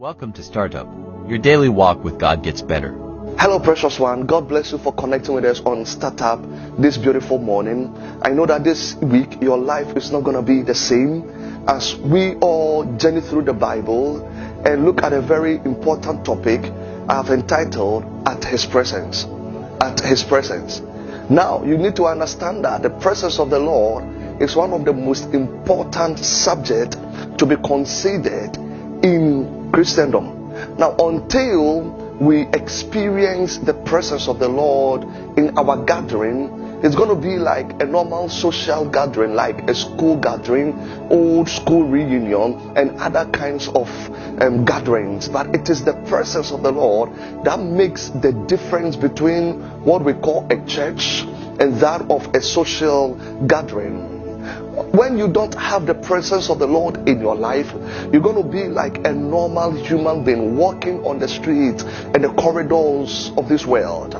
Welcome to Startup. Your daily walk with God gets better. Hello, precious one. God bless you for connecting with us on Startup this beautiful morning. I know that this week your life is not going to be the same as we all journey through the Bible and look at a very important topic I have entitled At His Presence. At His Presence. Now, you need to understand that the presence of the Lord is one of the most important subjects to be considered in Christendom. Now, until we experience the presence of the Lord in our gathering, it's going to be like a normal social gathering, like a school gathering, old school reunion, and other kinds of gatherings. But it is the presence of the Lord that makes the difference between what we call a church and that of a social gathering. When you don't have the presence of the Lord in your life, you're going to be like a normal human being walking on the streets and the corridors of this world.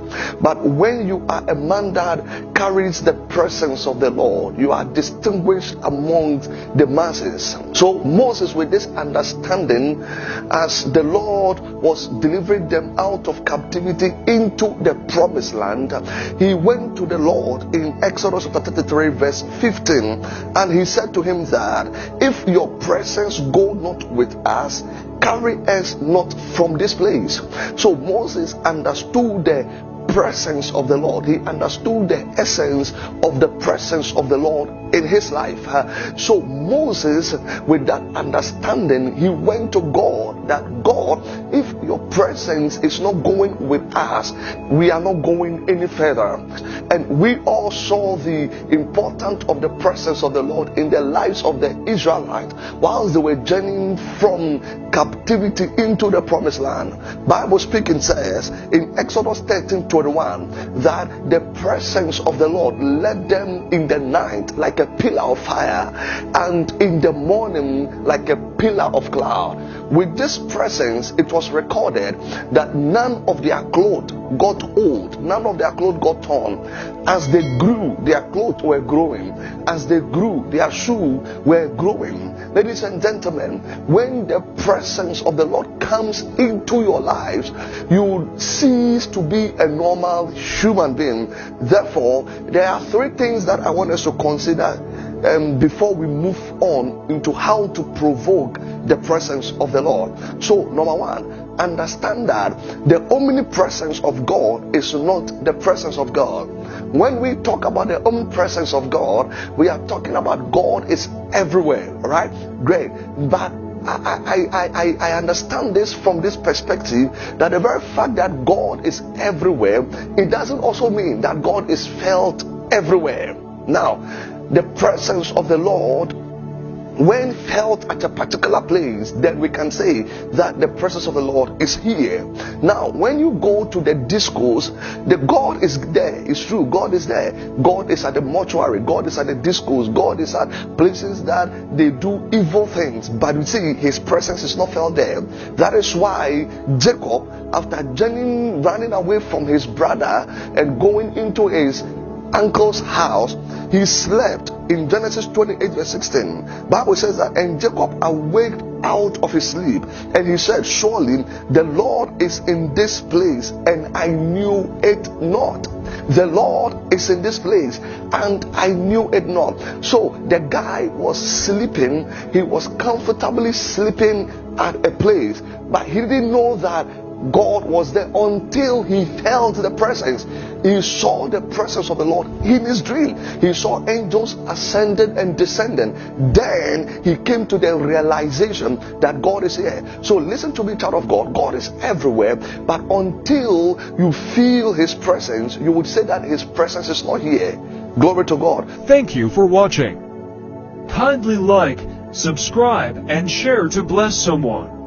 But when you are a man that carries the presence of the Lord, you are distinguished amongst the masses. So Moses, with this understanding, as the Lord was delivering them out of captivity into the promised land, he went to the Lord in Exodus chapter 33 verse 15, and he said to him that if your presence go not with us, carry us not from this place. So Moses understood the presence of the Lord. He understood the essence of the presence of the Lord in his life. So Moses, with that understanding, he went to God, that God, if your presence is not going with us, we are not going any further. And we all saw the importance of the presence of the Lord in the lives of the Israelites whilst they were journeying from captivity into the promised land. Bible speaking says in Exodus 13:21 that the presence of the Lord led them in the night like a pillar of fire, and in the morning like a pillar of cloud. With this presence, it was recorded that none of their clothes got old, none of their clothes got torn. As they grew, their clothes were growing. As they grew, their shoes were growing. Ladies and gentlemen, when the presence of the Lord comes into your lives, you cease to be a normal human being. Therefore, there are three things that I want us to consider before we move on into how to provoke the presence of the Lord. So, number one, understand that the omnipresence of God is not the presence of God. When we talk about the omnipresence of God, we are talking about God is everywhere, right? Great. But I understand this from this perspective, that the very fact that God is everywhere, it doesn't also mean that God is felt everywhere. Now, the presence of the Lord, when felt at a particular place, then we can say that the presence of the Lord is here. Now, when you go to the discourse, the God is there. It's true, God is there. God is at the mortuary, God is at the discourse, God is at places that they do evil things, but you see his presence is not felt there. That is why Jacob, after journeying, running away from his brother and going into his uncle's house, he slept. In Genesis 28 verse 16, Bible says that, and Jacob awaked out of his sleep, and he said, surely the Lord is in this place, and I knew it not. The Lord is in this place, and I knew it not. So the guy was sleeping. He was comfortably sleeping at a place, but he didn't know that God was there until he felt the presence. He saw the presence of the Lord in his dream. He saw angels ascending and descending. Then he came to the realization that God is here. So listen to me, child of God. God is everywhere, but until you feel his presence, you would say that his presence is not here. Glory to God. Thank you for watching. Kindly like, subscribe, and share to bless someone.